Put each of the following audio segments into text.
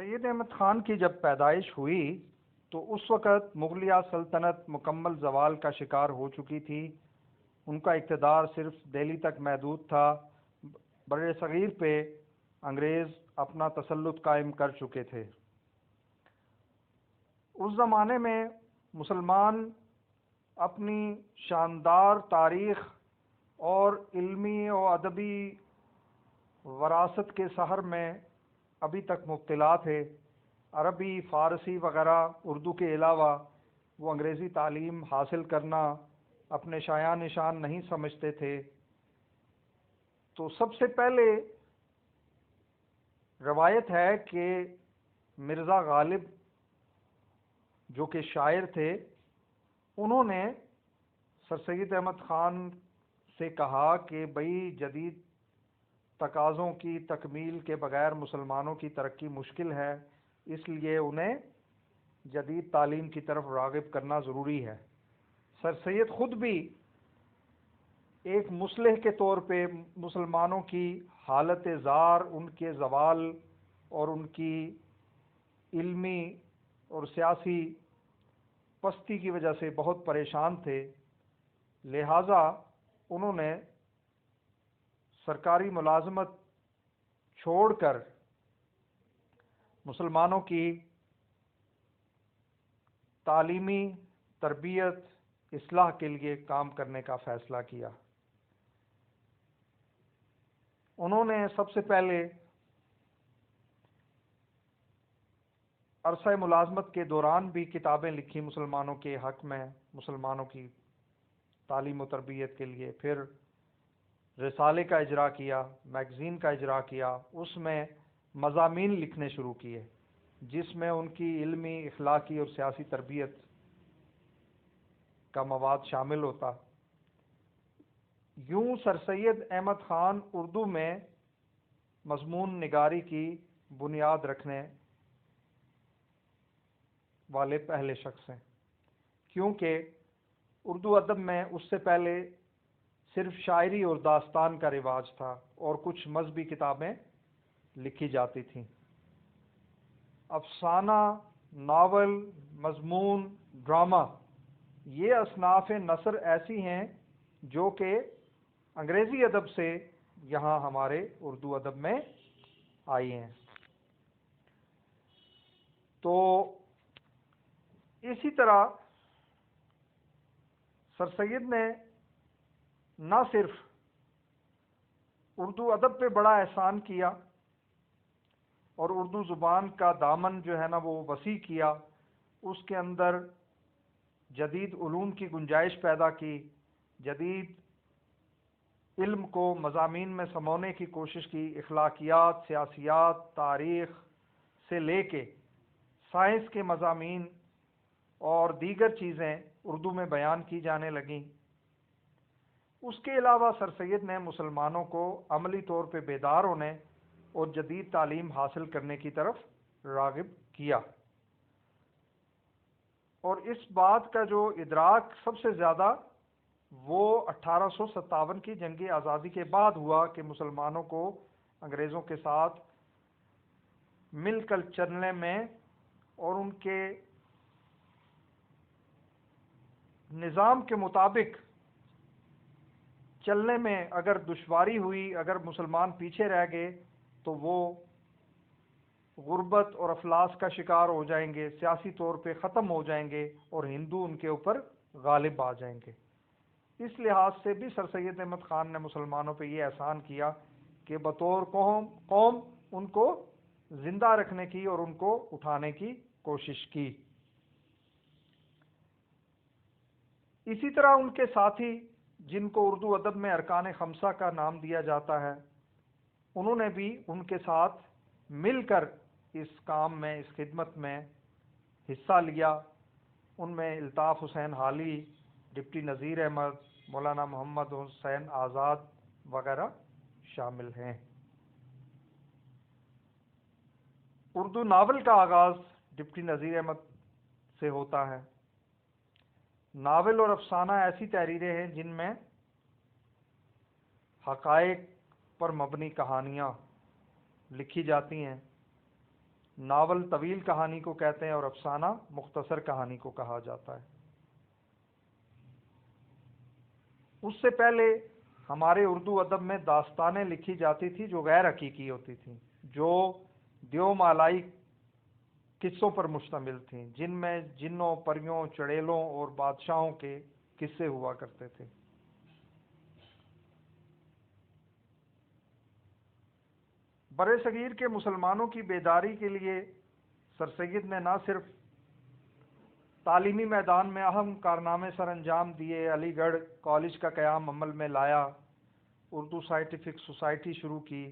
سید احمد خان کی جب پیدائش ہوئی تو اس وقت مغلیہ سلطنت مکمل زوال کا شکار ہو چکی تھی۔ ان کا اقتدار صرف دہلی تک محدود تھا۔ بر صغیر پہ انگریز اپنا تسلط قائم کر چکے تھے۔ اس زمانے میں مسلمان اپنی شاندار تاریخ اور علمی و ادبی وراثت کے سحر میں ابھی تک مبتلا تھے۔ عربی، فارسی وغیرہ اردو کے علاوہ وہ انگریزی تعلیم حاصل کرنا اپنے شایان نشان نہیں سمجھتے تھے۔ تو سب سے پہلے روایت ہے کہ مرزا غالب جو کہ شاعر تھے، انہوں نے سر سید احمد خان سے کہا کہ بھئی جدید تقاضوں کی تکمیل کے بغیر مسلمانوں کی ترقی مشکل ہے، اس لیے انہیں جدید تعلیم کی طرف راغب کرنا ضروری ہے۔ سر سید خود بھی ایک مصلح کے طور پہ مسلمانوں کی حالت زار، ان کے زوال اور ان کی علمی اور سیاسی پستی کی وجہ سے بہت پریشان تھے، لہٰذا انہوں نے سرکاری ملازمت چھوڑ کر مسلمانوں کی تعلیمی تربیت اصلاح کے لیے کام کرنے کا فیصلہ کیا۔ انہوں نے سب سے پہلے عرصہ ملازمت کے دوران بھی کتابیں لکھی مسلمانوں کے حق میں، مسلمانوں کی تعلیم و تربیت کے لیے، پھر رسالے کا اجرا کیا، میگزین کا اجرا کیا، اس میں مضامین لکھنے شروع کیے جس میں ان کی علمی، اخلاقی اور سیاسی تربیت کا مواد شامل ہوتا۔ یوں سر سید احمد خان اردو میں مضمون نگاری کی بنیاد رکھنے والے پہلے شخص ہیں، کیونکہ اردو ادب میں اس سے پہلے صرف شاعری اور داستان کا رواج تھا اور کچھ مذہبی کتابیں لکھی جاتی تھیں۔ افسانہ، ناول، مضمون، ڈرامہ، یہ اصناف نثر ایسی ہیں جو کہ انگریزی ادب سے یہاں ہمارے اردو ادب میں آئی ہیں۔ تو اسی طرح سر سید نے نہ صرف اردو ادب پہ بڑا احسان کیا اور اردو زبان کا دامن جو ہے نا وہ وسیع کیا، اس کے اندر جدید علوم کی گنجائش پیدا کی، جدید علم کو مضامین میں سمونے کی کوشش کی، اخلاقیات، سیاسیات، تاریخ سے لے کے سائنس کے مضامین اور دیگر چیزیں اردو میں بیان کی جانے لگیں۔ اس کے علاوہ سر سید نے مسلمانوں کو عملی طور پہ بیدار ہونے اور جدید تعلیم حاصل کرنے کی طرف راغب کیا، اور اس بات کا جو ادراک سب سے زیادہ وہ 1857 کی جنگ آزادی کے بعد ہوا کہ مسلمانوں کو انگریزوں کے ساتھ مل کر چلنے میں اور ان کے نظام کے مطابق چلنے میں اگر دشواری ہوئی، اگر مسلمان پیچھے رہ گئے تو وہ غربت اور افلاس کا شکار ہو جائیں گے، سیاسی طور پہ ختم ہو جائیں گے اور ہندو ان کے اوپر غالب آ جائیں گے۔ اس لحاظ سے بھی سر سید احمد خان نے مسلمانوں پہ یہ احسان کیا کہ بطور قوم ان کو زندہ رکھنے کی اور ان کو اٹھانے کی کوشش کی۔ اسی طرح ان کے ساتھی جن کو اردو ادب میں ارکان خمسہ کا نام دیا جاتا ہے، انہوں نے بھی ان کے ساتھ مل کر اس کام میں، اس خدمت میں حصہ لیا۔ ان میں الطاف حسین حالی، ڈپٹی نذیر احمد، مولانا محمد حسین آزاد وغیرہ شامل ہیں۔ اردو ناول کا آغاز ڈپٹی نذیر احمد سے ہوتا ہے۔ ناول اور افسانہ ایسی تحریریں ہیں جن میں حقائق پر مبنی کہانیاں لکھی جاتی ہیں۔ ناول طویل کہانی کو کہتے ہیں اور افسانہ مختصر کہانی کو کہا جاتا ہے۔ اس سے پہلے ہمارے اردو ادب میں داستانیں لکھی جاتی تھی جو غیر حقیقی ہوتی تھیں، جو دیو مالائی قصوں پر مشتمل تھیں، جن میں جنوں، پریوں، چڑیلوں اور بادشاہوں کے قصے ہوا کرتے تھے۔ بر صغیر کے مسلمانوں کی بیداری کے لیے سر سید نے نہ صرف تعلیمی میدان میں اہم کارنامے سر انجام دیے، علی گڑھ کالج کا قیام عمل میں لایا، اردو سائنٹیفک سوسائٹی شروع کی،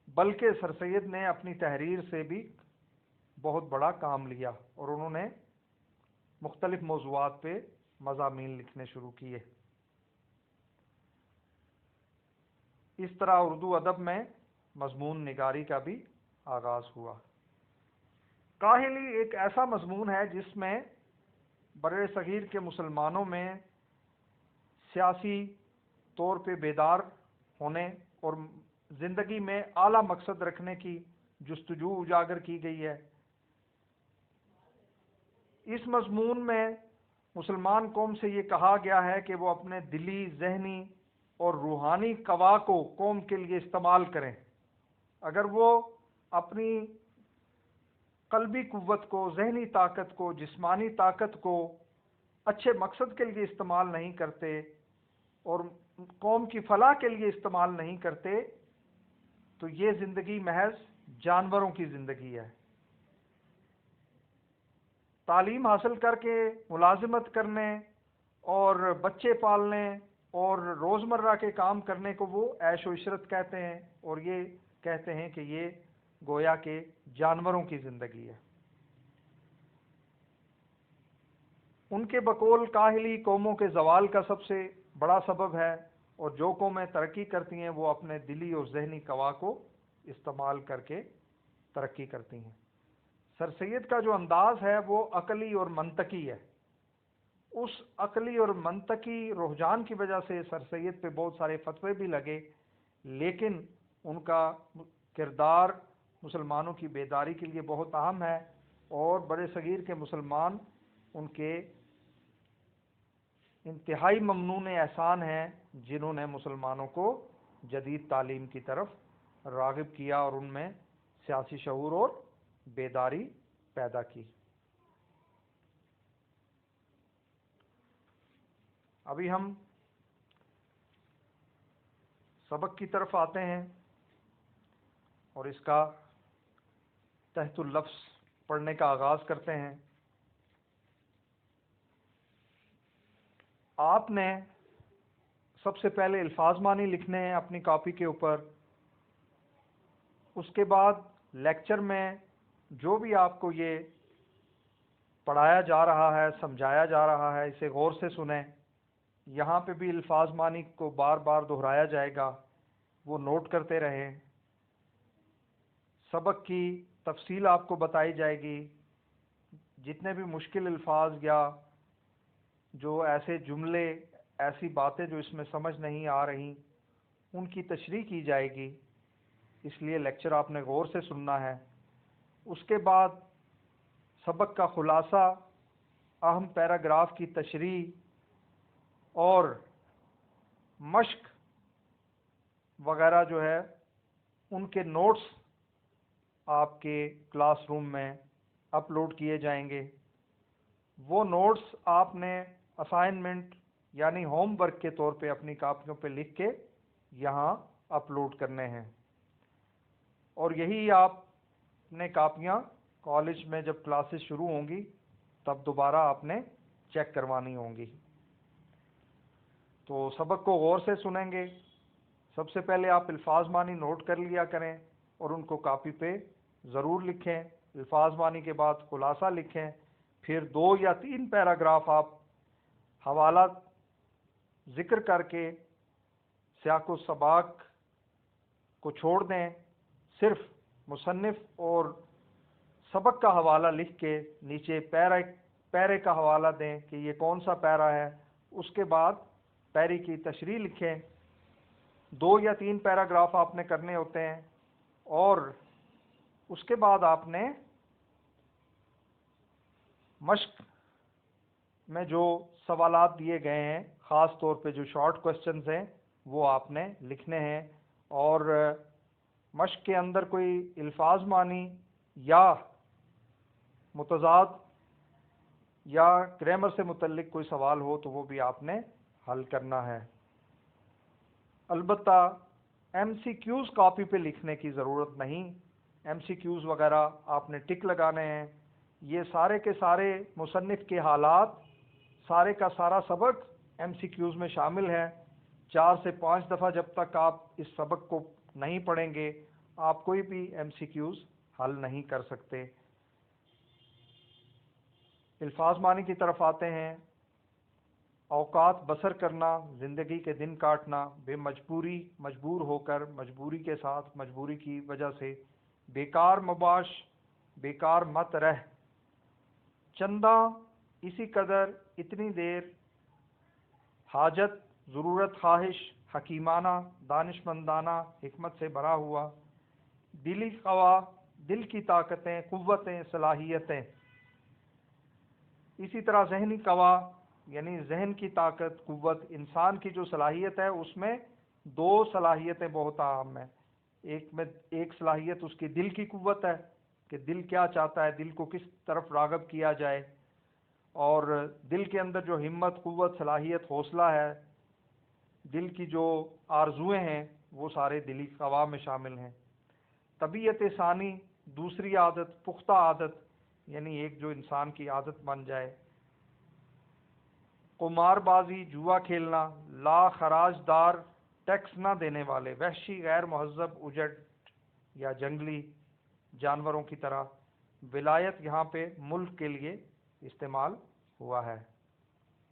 بلکہ سر سید نے اپنی تحریر سے بھی بہت بڑا کام لیا اور انہوں نے مختلف موضوعات پہ مضامین لکھنے شروع کیے۔ اس طرح اردو ادب میں مضمون نگاری کا بھی آغاز ہوا۔ کاہلی ایک ایسا مضمون ہے جس میں بر صغیر کے مسلمانوں میں سیاسی طور پہ بیدار ہونے اور زندگی میں اعلیٰ مقصد رکھنے کی جستجو اجاگر کی گئی ہے۔ اس مضمون میں مسلمان قوم سے یہ کہا گیا ہے کہ وہ اپنے دلی، ذہنی اور روحانی قوا کو قوم کے لیے استعمال کریں۔ اگر وہ اپنی قلبی قوت کو، ذہنی طاقت کو، جسمانی طاقت کو اچھے مقصد کے لیے استعمال نہیں کرتے اور قوم کی فلاح کے لیے استعمال نہیں کرتے تو یہ زندگی محض جانوروں کی زندگی ہے۔ تعلیم حاصل کر کے ملازمت کرنے اور بچے پالنے اور روزمرہ کے کام کرنے کو وہ عیش و عشرت کہتے ہیں، اور یہ کہتے ہیں کہ یہ گویا کہ جانوروں کی زندگی ہے۔ ان کے بقول کاہلی قوموں کے زوال کا سب سے بڑا سبب ہے، اور جو قومیں ترقی کرتی ہیں وہ اپنے دلی اور ذہنی قوا کو استعمال کر کے ترقی کرتی ہیں۔ سر سید کا جو انداز ہے وہ عقلی اور منطقی ہے۔ اس عقلی اور منطقی رجحان کی وجہ سے سر سید پہ بہت سارے فتوے بھی لگے، لیکن ان کا کردار مسلمانوں کی بیداری کے لیے بہت اہم ہے، اور بڑے صغیر کے مسلمان ان کے انتہائی ممنون احسان ہیں جنہوں نے مسلمانوں کو جدید تعلیم کی طرف راغب کیا اور ان میں سیاسی شعور اور بیداری پیدا کی۔ ابھی ہم سبق کی طرف آتے ہیں اور اس کا تحت اللفظ پڑھنے کا آغاز کرتے ہیں۔ آپ نے سب سے پہلے الفاظ معنی لکھنے ہیں اپنی کاپی کے اوپر، اس کے بعد لیکچر میں جو بھی آپ کو یہ پڑھایا جا رہا ہے، سمجھایا جا رہا ہے، اسے غور سے سنیں۔ یہاں پہ بھی الفاظ معنی کو بار بار دہرایا جائے گا، وہ نوٹ کرتے رہیں۔ سبق کی تفصیل آپ کو بتائی جائے گی، جتنے بھی مشکل الفاظ یا جو ایسے جملے، ایسی باتیں جو اس میں سمجھ نہیں آ رہی، ان کی تشریح کی جائے گی، اس لیے لیکچر آپ نے غور سے سننا ہے۔ اس کے بعد سبق کا خلاصہ، اہم پیراگراف کی تشریح اور مشق وغیرہ جو ہے ان کے نوٹس آپ کے کلاس روم میں اپلوڈ کیے جائیں گے۔ وہ نوٹس آپ نے اسائنمنٹ یعنی ہوم ورک کے طور پہ اپنی کاپیوں پہ لکھ کے یہاں اپلوڈ کرنے ہیں، اور یہی آپ نے کاپیاں کالج میں جب کلاسز شروع ہوں گی تب دوبارہ آپ نے چیک کروانی ہوں گی۔ تو سبق کو غور سے سنیں گے۔ سب سے پہلے آپ الفاظ معنی نوٹ کر لیا کریں اور ان کو کاپی پہ ضرور لکھیں۔ الفاظ معنی کے بعد خلاصہ لکھیں، پھر 2 یا 3 پیراگراف آپ حوالہ ذکر کر کے سیاق و سباق کو چھوڑ دیں، صرف مصنف اور سبق کا حوالہ لکھ کے نیچے پیرے کا حوالہ دیں کہ یہ کون سا پیرا ہے، اس کے بعد پیرے کی تشریح لکھیں۔ 2 یا 3 پیراگراف آپ نے کرنے ہوتے ہیں، اور اس کے بعد آپ نے مشق میں جو سوالات دیے گئے ہیں، خاص طور پہ جو شارٹ کوسچنز ہیں، وہ آپ نے لکھنے ہیں، اور مشق کے اندر کوئی الفاظ معنی یا متضاد یا گرامر سے متعلق کوئی سوال ہو تو وہ بھی آپ نے حل کرنا ہے۔ البتہ ایم سی کیوز کاپی پہ لکھنے کی ضرورت نہیں، ایم سی کیوز وغیرہ آپ نے ٹک لگانے ہیں۔ یہ سارے کے سارے مصنف کے حالات، سارے کا سارا سبق ایم سی کیوز میں شامل ہے۔ 4 سے 5 دفعہ جب تک آپ اس سبق کو نہیں پڑھیں گے، آپ کوئی بھی ایم سی کیوز حل نہیں کر سکتے۔ الفاظ معنی کی طرف آتے ہیں۔ اوقات بسر کرنا، زندگی کے دن کاٹنا، بے مجبوری، مجبور ہو کر، مجبوری کے ساتھ، مجبوری کی وجہ سے، بیکار مباش، بیکار مت رہ، چندہ، اسی قدر، اتنی دیر، حاجت، ضرورت، خواہش، حکیمانہ، دانش مندانہ، حکمت سے بھرا ہوا، دلی قوا، دل کی طاقتیں، قوتیں، صلاحیتیں۔ اسی طرح ذہنی قوا یعنی ذہن کی طاقت، قوت۔ انسان کی جو صلاحیت ہے اس میں 2 صلاحیتیں بہت اہم ہیں۔ ایک صلاحیت اس کی دل کی قوت ہے کہ دل کیا چاہتا ہے، دل کو کس طرف راغب کیا جائے، اور دل کے اندر جو ہمت، قوت، صلاحیت، حوصلہ ہے، دل کی جو آرزوئیں ہیں، وہ سارے دلی قوا میں شامل ہیں۔ طبیعت ثانی، دوسری عادت، پختہ عادت، یعنی ایک جو انسان کی عادت بن جائے۔ قمار بازی، جوا کھیلنا، لا خراج دار، ٹیکس نہ دینے والے، وحشی، غیر مہذب، اجڑ یا جنگلی جانوروں کی طرح۔ ولایت یہاں پہ ملک کے لیے استعمال ہوا ہے۔